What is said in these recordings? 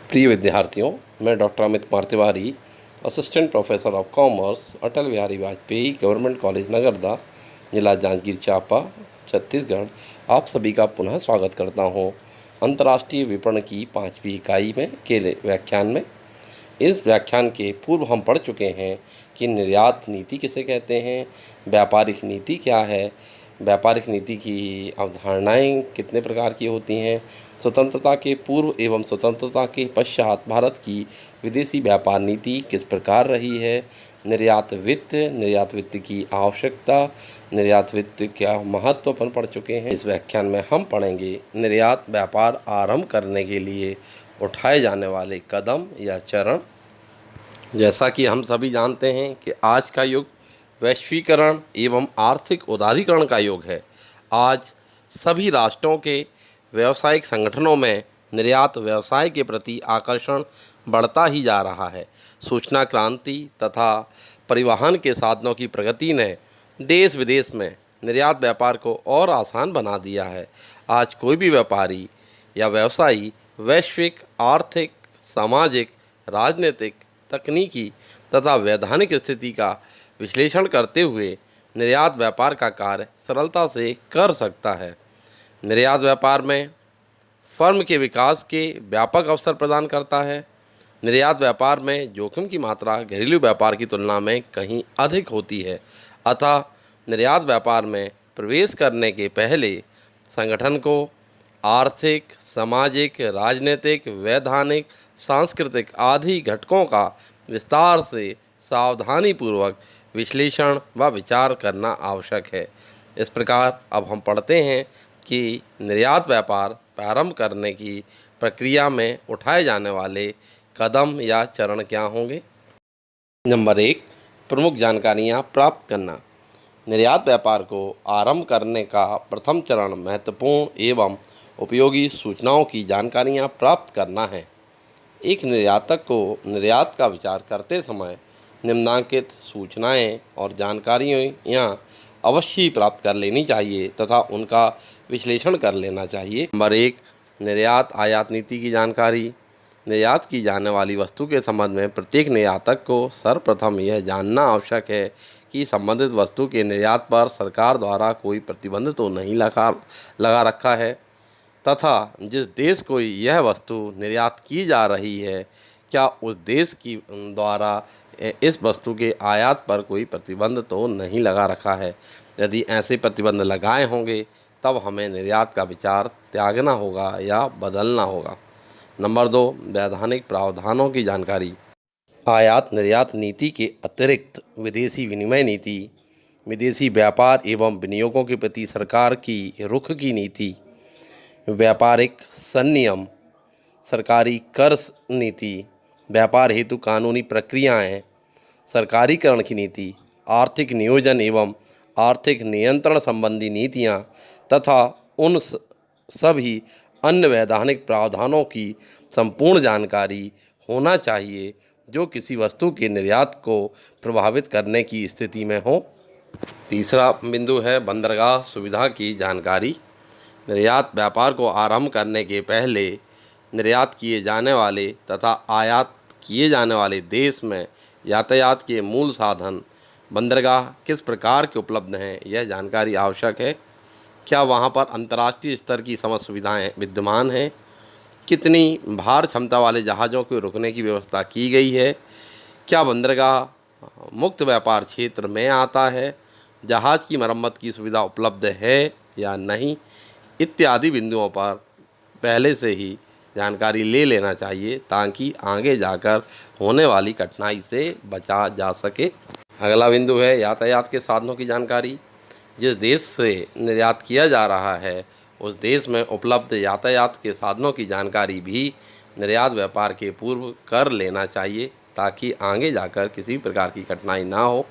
प्रिय विद्यार्थियों, मैं doctor Amit Kumar Tiwari, assistant professor of commerce, Atal Bihari Vajpayee government college Nagarda, जिला जांजगीर चांपा, छत्तीसगढ़, आप सभी का पुनः स्वागत करता हूं अंतर्राष्ट्रीय विपणन की 5वीं इकाई में के व्याख्यान में। इस व्याख्यान के पूर्व हम पढ़ चुके हैं कि निर्यात नीति किसे कहते हैं, व्यापारिक नीति क्या है, व्यापारिक नीति की अवधारणाएं कितने प्रकार की होती हैं, स्वतंत्रता के पूर्व एवं स्वतंत्रता के पश्चात भारत की विदेशी व्यापार नीति किस प्रकार रही है, निर्यात वित्त की आवश्यकता, निर्यात वित्त क्या महत्व अपन पढ़ चुके हैं। इस व्याख्यान में हम पढ़ेंगे निर्यात व्यापार आरंभ करने के लिए उठाए जाने वाले कदम या चरण। जैसा कि हम सभी जानते हैं कि आज का युग वैश्वीकरण एवं आर्थिक उदारीकरण का युग है। आज सभी राष्ट्रों के व्यावसायिक संगठनों में निर्यात व्यवसाय के प्रति आकर्षण बढ़ता ही जा रहा है। सूचना क्रांति तथा परिवहन के साधनों की प्रगति ने देश विदेश में निर्यात व्यापार को और आसान बना दिया है। आज कोई भी व्यापारी या व्यवसायी वैश्विक आर्थिक, सामाजिक, राजनीतिक, तकनीकी तथा वैधानिक स्थिति का विश्लेषण करते हुए निर्यात व्यापार का कार्य सरलता से कर सकता है। निर्यात व्यापार में फर्म के विकास के व्यापक अवसर प्रदान करता है। निर्यात व्यापार में जोखिम की मात्रा घरेलू व्यापार की तुलना में कहीं अधिक होती है। अतः निर्यात व्यापार में प्रवेश करने के पहले संगठन को आर्थिक, सामाजिक, राजनीतिक, वैधानिक, सांस्कृतिक आदि घटकों का विस्तार से सावधानीपूर्वक विश्लेषण व विचार करना आवश्यक है। इस प्रकार अब हम पढ़ते हैं कि निर्यात व्यापार प्रारंभ करने की प्रक्रिया में उठाए जाने वाले कदम या चरण क्या होंगे। नंबर 1, प्रमुख जानकारियाँ प्राप्त करना। निर्यात व्यापार को आरंभ करने का प्रथम चरण महत्वपूर्ण एवं उपयोगी सूचनाओं की जानकारियाँ प्राप्त करना है। एक निर्यातक को निर्यात का विचार करते समय निम्नांकित सूचनाएं और जानकारियाँ अवश्य ही प्राप्त कर लेनी चाहिए तथा उनका विश्लेषण कर लेना चाहिए। नंबर 1, निर्यात आयात नीति की जानकारी। निर्यात की जाने वाली वस्तु के संबंध में प्रत्येक निर्यातक को सर्वप्रथम यह जानना आवश्यक है कि संबंधित वस्तु के निर्यात पर सरकार द्वारा कोई प्रतिबंध तो नहीं लगा रखा है तथा जिस देश को यह वस्तु निर्यात की जा रही है, क्या उस देश की द्वारा इस वस्तु के आयात पर कोई प्रतिबंध तो नहीं लगा रखा है। यदि ऐसे प्रतिबंध लगाए होंगे तब हमें निर्यात का विचार त्यागना होगा या बदलना होगा। नंबर 2, वैधानिक प्रावधानों की जानकारी। आयात निर्यात नीति के अतिरिक्त विदेशी विनिमय नीति, विदेशी व्यापार एवं विनियोगों के प्रति सरकार की रुख की नीति, व्यापारिक संनियम, सरकारी कर नीति, व्यापार हेतु कानूनी प्रक्रियाएं, सरकारीकरण की नीति, आर्थिक नियोजन एवं आर्थिक नियंत्रण संबंधी नीतियां तथा उन सभी अन्य वैधानिक प्रावधानों की संपूर्ण जानकारी होना चाहिए जो किसी वस्तु के निर्यात को प्रभावित करने की स्थिति में हो। तीसरा बिंदु है बंदरगाह सुविधा की जानकारी। निर्यात व्यापार को आरंभ करने के पहले निर्यात किए जाने वाले तथा आयात किए जाने वाले देश में यातायात के मूल साधन बंदरगाह किस प्रकार के उपलब्ध हैं, यह जानकारी आवश्यक है। क्या वहां पर अंतर्राष्ट्रीय स्तर की समस्त सुविधाएं विद्यमान हैं, कितनी भार क्षमता वाले जहाज़ों को रुकने की व्यवस्था की गई है, क्या बंदरगाह मुक्त व्यापार क्षेत्र में आता है, जहाज़ की मरम्मत की सुविधा उपलब्ध है या नहीं, इत्यादि बिंदुओं पर पहले से ही जानकारी ले लेना चाहिए ताकि आगे जाकर होने वाली कठिनाई से बचा जा सके। अगला बिंदु है यातायात के साधनों की जानकारी। जिस देश से निर्यात किया जा रहा है उस देश में उपलब्ध यातायात के साधनों की जानकारी भी निर्यात व्यापार के पूर्व कर लेना चाहिए ताकि आगे जाकर किसी प्रकार की कठिनाई ना हो।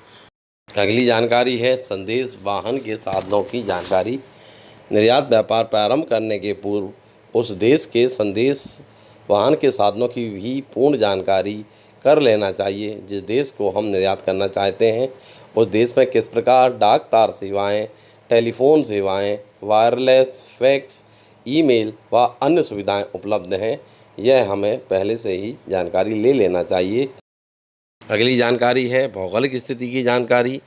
अगली जानकारी है संदेश वाहन के साधनों की जानकारी। निर्यात व्यापार प्रारंभ करने के पूर्व उस देश के संदेश वाहन के साधनों की भी पूर्ण जानकारी कर लेना चाहिए। जिस देश को हम निर्यात करना चाहते हैं उस देश में किस प्रकार डाक तार सेवाएं, टेलीफोन सेवाएं, वायरलेस, फैक्स, ईमेल व अन्य सुविधाएं उपलब्ध हैं, यह हमें पहले से ही जानकारी ले लेना चाहिए। अगली जानकारी है भौगोलिक स्थिति की जानकारी।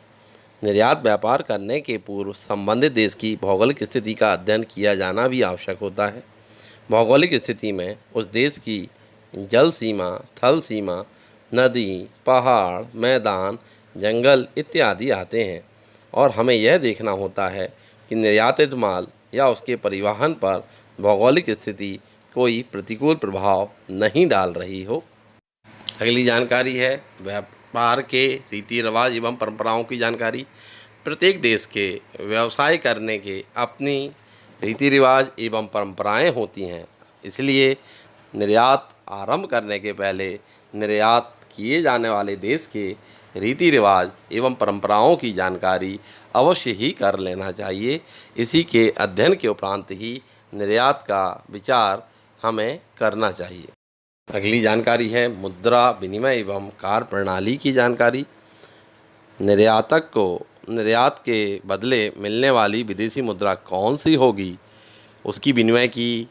निर्यात व्यापार करने के पूर्व संबंधित देश की भौगोलिक स्थिति का अध्ययन किया जाना भी आवश्यक होता है। भौगोलिक स्थिति में उस देश की जल सीमा, थल सीमा, नदी, पहाड़, मैदान, जंगल इत्यादि आते हैं और हमें यह देखना होता है कि निर्यातित माल या उसके परिवहन पर भौगोलिक स्थिति कोई प्रतिकूल प्रभाव नहीं डाल रही हो। अगली जानकारी है व्यापार के रीति रिवाज एवं परंपराओं की जानकारी। प्रत्येक देश के व्यवसाय करने के अपनी रीति रिवाज एवं परंपराएं होती हैं, इसलिए निर्यात आरंभ करने के पहले निर्यात किए जाने वाले देश के रीति रिवाज एवं परंपराओं की जानकारी अवश्य ही कर लेना चाहिए। इसी के अध्ययन के उपरांत ही निर्यात का विचार हमें करना चाहिए। अगली जानकारी है मुद्रा विनिमय एवं कार्य प्रणाली की जानकारी। निर्यातक को निर्यात के बदले मिलने वाली विदेशी मुद्रा कौन सी होगी, उसकी विनिमय की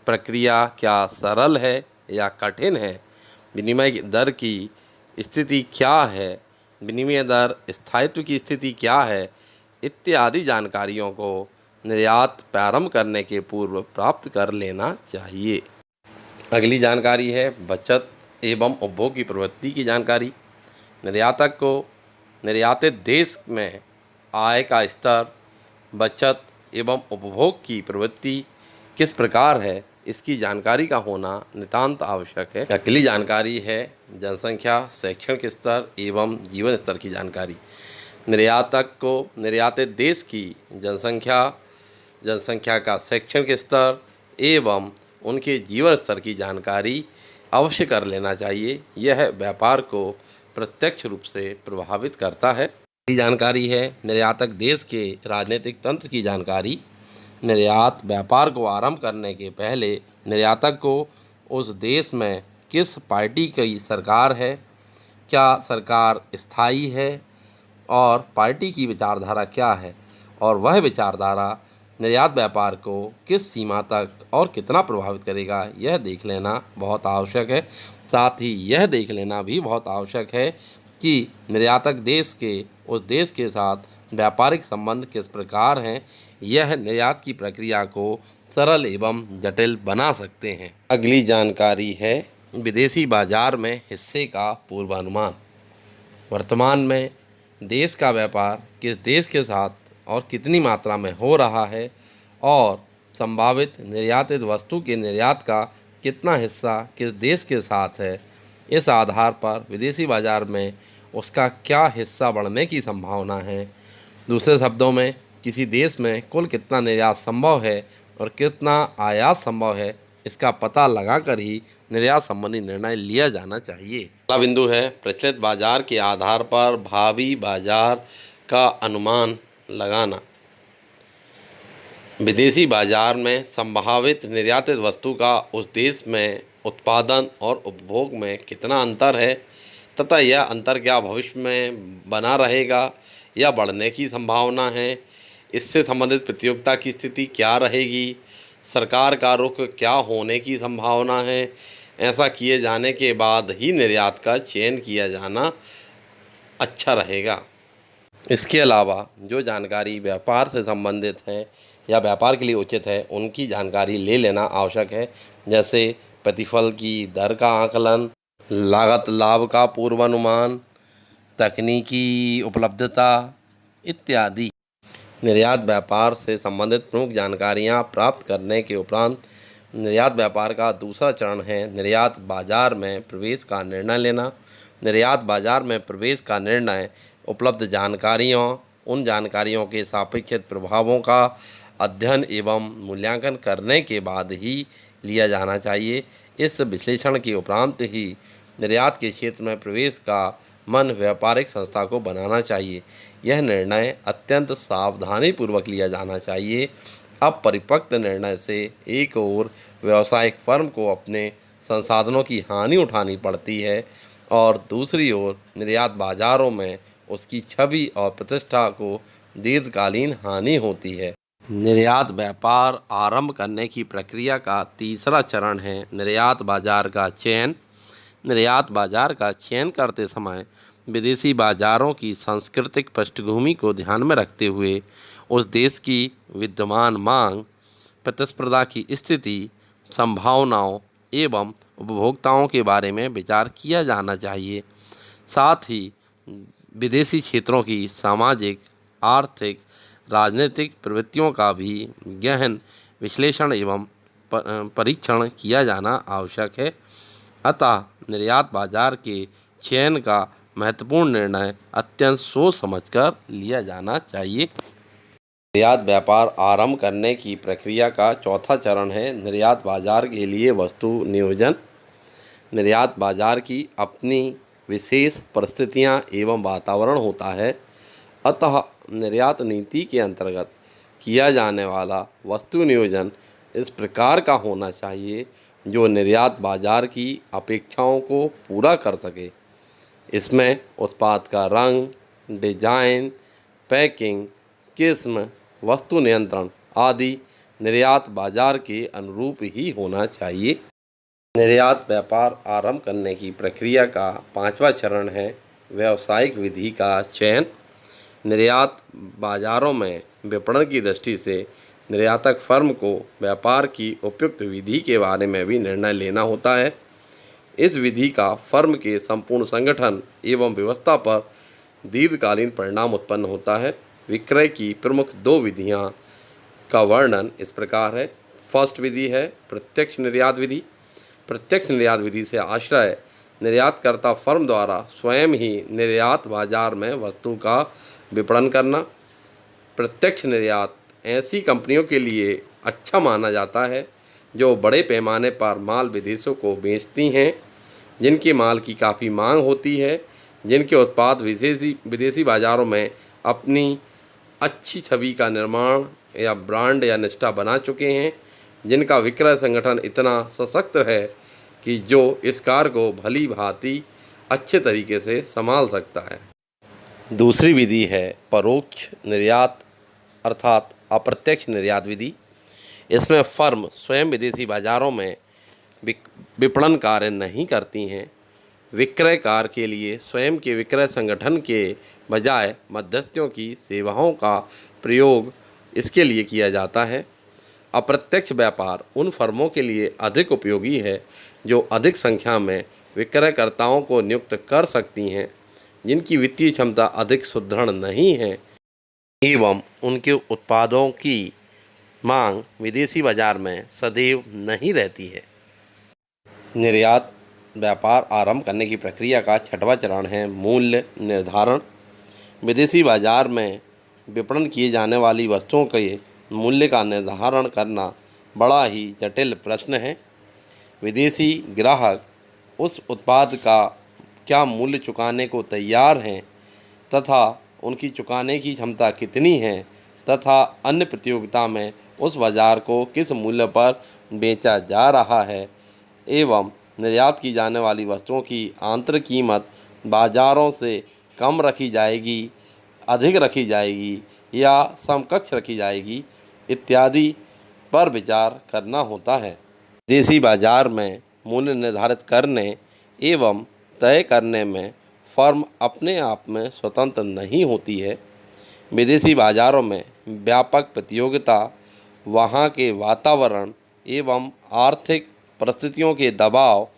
प्रक्रिया क्या सरल है या कठिन है, विनिमय दर की स्थिति क्या है, विनिमय दर स्थायित्व की स्थिति क्या है इत्यादि जानकारियों को निर्यात प्रारंभ करने के पूर्व प्राप्त कर लेना चाहिए। अगली जानकारी है बचत एवं उपभोग की प्रवृत्ति की जानकारी। निर्यातक को निर्यातित देश में आय का स्तर, बचत एवं उपभोग की प्रवृत्ति किस प्रकार है, इसकी जानकारी का होना नितांत आवश्यक है। अगली जानकारी है जनसंख्या, शैक्षणिक स्तर एवं जीवन स्तर की जानकारी। निर्यातक को निर्यातित देश की जनसंख्या का शैक्षणिक स्तर एवं उनके जीवन स्तर की जानकारी अवश्य कर लेना चाहिए। यह व्यापार को प्रत्यक्ष रूप से प्रभावित करता है। अगली जानकारी है निर्यातक देश के राजनीतिक तंत्र की जानकारी। निर्यात व्यापार को आरंभ करने के पहले निर्यातक को उस देश में किस पार्टी की सरकार है, क्या सरकार स्थायी है और पार्टी की विचारधारा क्या है, और वह विचारधारा निर्यात व्यापार को किस सीमा तक और कितना प्रभावित करेगा, यह देख लेना बहुत आवश्यक है। साथ ही यह देख लेना भी बहुत आवश्यक है कि निर्यातक देश के उस देश के साथ व्यापारिक संबंध किस प्रकार हैं। यह निर्यात की प्रक्रिया को सरल एवं जटिल बना सकते हैं। अगली जानकारी है विदेशी बाजार में हिस्से का पूर्वानुमान। वर्तमान में देश का व्यापार किस देश के साथ और कितनी मात्रा में हो रहा है और संभावित निर्यातित वस्तु के निर्यात का कितना हिस्सा किस देश के साथ है, इस आधार पर विदेशी बाजार में उसका क्या हिस्सा बढ़ने की संभावना है। दूसरे शब्दों में किसी देश में कुल कितना निर्यात संभव है और कितना आयात संभव है, इसका पता लगाकर ही निर्यात संबंधी निर्णय लिया जाना चाहिए। अगला बिंदु है प्रचलित बाजार के आधार पर भावी बाजार का अनुमान लगाना। विदेशी बाजार में संभावित निर्यातित वस्तु का उस देश में उत्पादन और उपभोग में कितना अंतर है तथा यह अंतर क्या भविष्य में बना रहेगा या बढ़ने की संभावना है, इससे संबंधित प्रतियोगिता की स्थिति क्या रहेगी, सरकार का रुख क्या होने की संभावना है। ऐसा किए जाने के बाद ही निर्यात का चयन किया जाना अच्छा रहेगा। इसके अलावा जो जानकारी व्यापार से संबंधित है या व्यापार के लिए उचित है, उनकी जानकारी ले लेना आवश्यक है, जैसे प्रतिफल की दर का आकलन, लागत लाभ का पूर्वानुमान, तकनीकी उपलब्धता इत्यादि। निर्यात व्यापार से संबंधित प्रमुख जानकारियां प्राप्त करने के उपरांत निर्यात व्यापार का दूसरा चरण है निर्यात बाजार में प्रवेश का निर्णय लेना। निर्यात बाजार में प्रवेश का निर्णय उपलब्ध जानकारियों, उन जानकारियों के सापेक्षित प्रभावों का अध्ययन एवं मूल्यांकन करने के बाद ही लिया जाना चाहिए। इस विश्लेषण के उपरांत ही निर्यात के क्षेत्र में प्रवेश का मन व्यापारिक संस्था को बनाना चाहिए। यह निर्णय अत्यंत सावधानीपूर्वक लिया जाना चाहिए। अब परिपक्व निर्णय से एक ओर व्यावसायिक फर्म को अपने संसाधनों की हानि उठानी पड़ती है और दूसरी ओर निर्यात बाजारों में उसकी छवि और प्रतिष्ठा को दीर्घकालीन हानि होती है। निर्यात व्यापार आरंभ करने की प्रक्रिया का तीसरा चरण है निर्यात बाजार का चयन। निर्यात बाजार का चयन करते समय विदेशी बाजारों की सांस्कृतिक पृष्ठभूमि को ध्यान में रखते हुए उस देश की विद्यमान मांग, प्रतिस्पर्धा की स्थिति, संभावनाओं एवं उपभोक्ताओं के बारे में विचार किया जाना चाहिए। साथ ही विदेशी क्षेत्रों की सामाजिक, आर्थिक, राजनीतिक प्रवृत्तियों का भी गहन विश्लेषण एवं परीक्षण किया जाना आवश्यक है। अतः निर्यात बाजार के चयन का महत्वपूर्ण निर्णय अत्यंत सोच समझकर लिया जाना चाहिए। निर्यात व्यापार आरंभ करने की प्रक्रिया का चौथा चरण है निर्यात बाजार के लिए वस्तु नियोजन। निर्यात बाजार की अपनी विशेष परिस्थितियां एवं वातावरण होता है। अतः निर्यात नीति के अंतर्गत किया जाने वाला वस्तु नियोजन इस प्रकार का होना चाहिए जो निर्यात बाजार की अपेक्षाओं को पूरा कर सके। इसमें उत्पाद का रंग, डिजाइन, पैकिंग, किस्म, वस्तु नियंत्रण आदि निर्यात बाजार के अनुरूप ही होना चाहिए। निर्यात व्यापार आरंभ करने की प्रक्रिया का पांचवा चरण है व्यावसायिक विधि का चयन। निर्यात बाजारों में विपणन की दृष्टि से निर्यातक फर्म को व्यापार की उपयुक्त विधि के बारे में भी निर्णय लेना होता है। इस विधि का फर्म के संपूर्ण संगठन एवं व्यवस्था पर दीर्घकालीन परिणाम उत्पन्न होता है। विक्रय की प्रमुख दो विधियां का वर्णन इस प्रकार है। फर्स्ट विधि है प्रत्यक्ष निर्यात विधि। प्रत्यक्ष निर्यात विधि से आश्रय निर्यातकर्ता फर्म द्वारा स्वयं ही निर्यात बाजार में वस्तु का विपणन करना। प्रत्यक्ष निर्यात ऐसी कंपनियों के लिए अच्छा माना जाता है जो बड़े पैमाने पर माल विदेशों को बेचती हैं, जिनके माल की काफ़ी मांग होती है, जिनके उत्पाद विदेशी बाज़ारों में अपनी अच्छी छवि का निर्माण या ब्रांड या निष्ठा बना चुके हैं, जिनका विक्रय संगठन इतना सशक्त है कि जो इस कार्य को भली भांति अच्छे तरीके से संभाल सकता है। दूसरी विधि है परोक्ष निर्यात अर्थात अप्रत्यक्ष निर्यात विधि। इसमें फर्म स्वयं विदेशी बाज़ारों में विपणन कार्य नहीं करती हैं। विक्रय कार्य के लिए स्वयं के विक्रय संगठन के बजाय मध्यस्थों की सेवाओं का प्रयोग इसके लिए किया जाता है। अप्रत्यक्ष व्यापार उन फर्मों के लिए अधिक उपयोगी है जो अधिक संख्या में विक्रयकर्ताओं को नियुक्त कर सकती हैं, जिनकी वित्तीय क्षमता अधिक सुदृढ़ नहीं है एवं उनके उत्पादों की मांग विदेशी बाजार में सदैव नहीं रहती है। निर्यात व्यापार आरंभ करने की प्रक्रिया का छठवां चरण है मूल्य निर्धारण। विदेशी बाजार में विपणन किए जाने वाली वस्तुओं के मूल्य का निर्धारण करना बड़ा ही जटिल प्रश्न है। विदेशी ग्राहक उस उत्पाद का क्या मूल्य चुकाने को तैयार हैं तथा उनकी चुकाने की क्षमता कितनी है तथा अन्य प्रतियोगिता में उस बाज़ार को किस मूल्य पर बेचा जा रहा है एवं निर्यात की जाने वाली वस्तुओं की आंतरिक कीमत बाज़ारों से कम रखी जाएगी, अधिक रखी जाएगी या समकक्ष रखी जाएगी इत्यादि पर विचार करना होता है। विदेशी बाज़ार में मूल्य निर्धारित करने एवं तय करने में फर्म अपने आप में स्वतंत्र नहीं होती है। विदेशी बाज़ारों में व्यापक प्रतियोगिता, वहाँ के वातावरण एवं आर्थिक परिस्थितियों के दबाव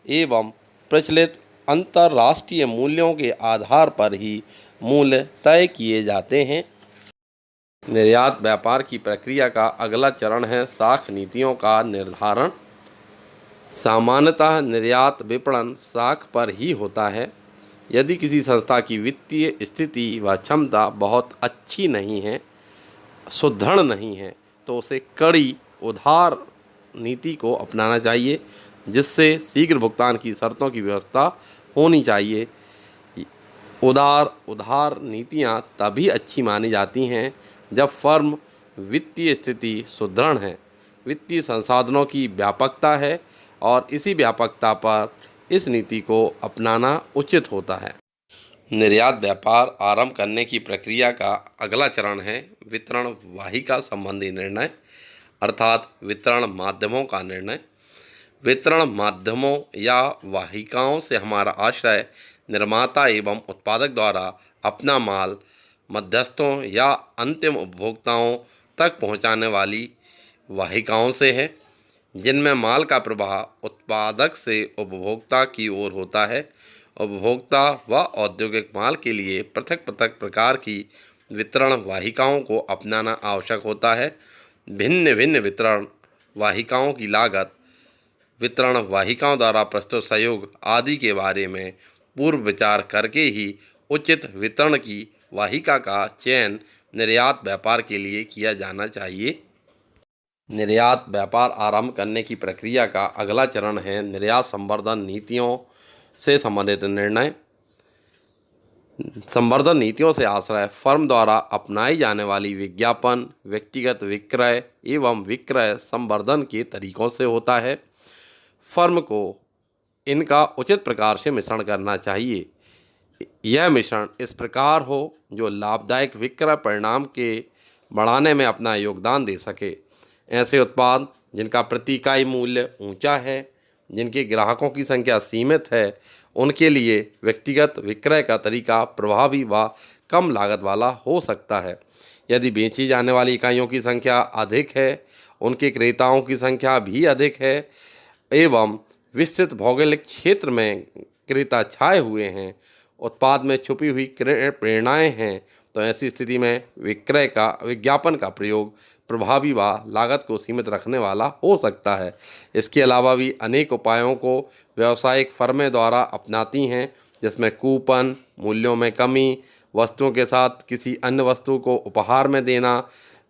एवं प्रचलित अंतर्राष्ट्रीय मूल्यों के आधार पर ही मूल्य तय किए जाते हैं। निर्यात व्यापार की प्रक्रिया का अगला चरण है साख नीतियों का निर्धारण। सामान्यतः निर्यात विपणन साख पर ही होता है। यदि किसी संस्था की वित्तीय स्थिति व क्षमता बहुत अच्छी नहीं है, सुदृढ़ नहीं है, तो उसे कड़ी उधार नीति को अपनाना चाहिए, जिससे शीघ्र भुगतान की शर्तों की व्यवस्था होनी चाहिए। उधार नीतियां तभी अच्छी मानी जाती हैं जब फर्म वित्तीय स्थिति सुदृढ़ है, वित्तीय संसाधनों की व्यापकता है और इसी व्यापकता पर इस नीति को अपनाना उचित होता है। निर्यात व्यापार आरंभ करने की प्रक्रिया का अगला चरण है वितरण वाहिका संबंधी निर्णय, अर्थात वितरण माध्यमों का निर्णय। वितरण माध्यमों या वाहिकाओं से हमारा आशय निर्माता एवं उत्पादक द्वारा अपना माल मध्यस्थों या अंतिम उपभोक्ताओं तक पहुंचाने वाली वाहिकाओं से है, जिनमें माल का प्रवाह उत्पादक से उपभोक्ता की ओर होता है। उपभोक्ता व औद्योगिक माल के लिए पृथक पृथक प्रकार की वितरण वाहिकाओं को अपनाना आवश्यक होता है। भिन्न भिन्न वितरण वाहिकाओं की लागत, वितरण वाहिकाओं द्वारा प्रस्तुत सहयोग आदि के बारे में पूर्व विचार करके ही उचित वितरण की वाहिका का चयन निर्यात व्यापार के लिए किया जाना चाहिए। निर्यात व्यापार आरंभ करने की प्रक्रिया का अगला चरण है निर्यात संवर्धन नीतियों से संबंधित निर्णय। संवर्धन नीतियों से आश्रय फर्म द्वारा अपनाई जाने वाली विज्ञापन, व्यक्तिगत विक्रय एवं विक्रय संवर्धन के तरीकों से होता है। फर्म को इनका उचित प्रकार से मिश्रण करना चाहिए। यह मिश्रण इस प्रकार हो जो लाभदायक विक्रय परिणाम के बढ़ाने में अपना योगदान दे सके। ऐसे उत्पाद जिनका प्रति इकाई मूल्य ऊंचा है, जिनके ग्राहकों की संख्या सीमित है, उनके लिए व्यक्तिगत विक्रय का तरीका प्रभावी व कम लागत वाला हो सकता है। यदि बेची जाने वाली इकाइयों की संख्या अधिक है, उनके क्रेताओं की संख्या भी अधिक है एवं विस्तृत भौगोलिक क्षेत्र में क्रेता छाए हुए हैं, उत्पाद में छुपी हुई प्रेरणाएं हैं, तो ऐसी स्थिति में विक्रय का विज्ञापन का प्रयोग प्रभावी व लागत को सीमित रखने वाला हो सकता है। इसके अलावा भी अनेक उपायों को व्यावसायिक फर्में द्वारा अपनाती हैं, जिसमें कूपन, मूल्यों में कमी, वस्तुओं के साथ किसी अन्य वस्तु को उपहार में देना,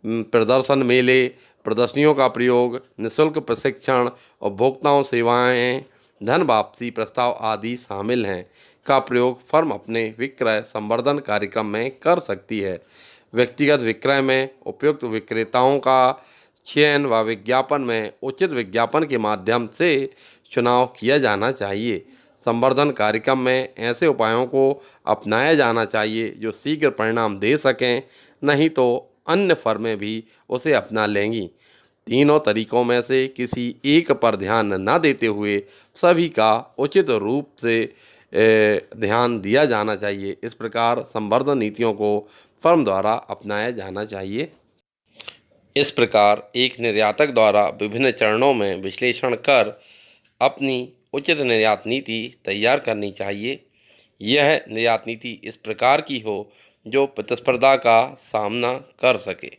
प्रदर्शन मेले, प्रदर्शनियों का प्रयोग, निःशुल्क प्रशिक्षण, उपभोक्ताओं सेवाएं, धन वापसी प्रस्ताव आदि शामिल हैं का प्रयोग फर्म अपने विक्रय संवर्धन कार्यक्रम में कर सकती है। व्यक्तिगत विक्रय में उपयुक्त विक्रेताओं का चयन व विज्ञापन में उचित विज्ञापन के माध्यम से चुनाव किया जाना चाहिए। संवर्धन कार्यक्रम में ऐसे उपायों को अपनाया जाना चाहिए जो शीघ्र परिणाम दे सकें, नहीं तो अन्य फर्में भी उसे अपना लेंगी। तीनों तरीकों में से किसी एक पर ध्यान न देते हुए सभी का उचित रूप से ध्यान दिया जाना चाहिए। इस प्रकार संवर्धन नीतियों को फर्म द्वारा अपनाया जाना चाहिए। इस प्रकार एक निर्यातक द्वारा विभिन्न चरणों में विश्लेषण कर अपनी उचित निर्यात नीति तैयार करनी चाहिए। यह निर्यात नीति इस प्रकार की हो जो प्रतिस्पर्धा का सामना कर सके।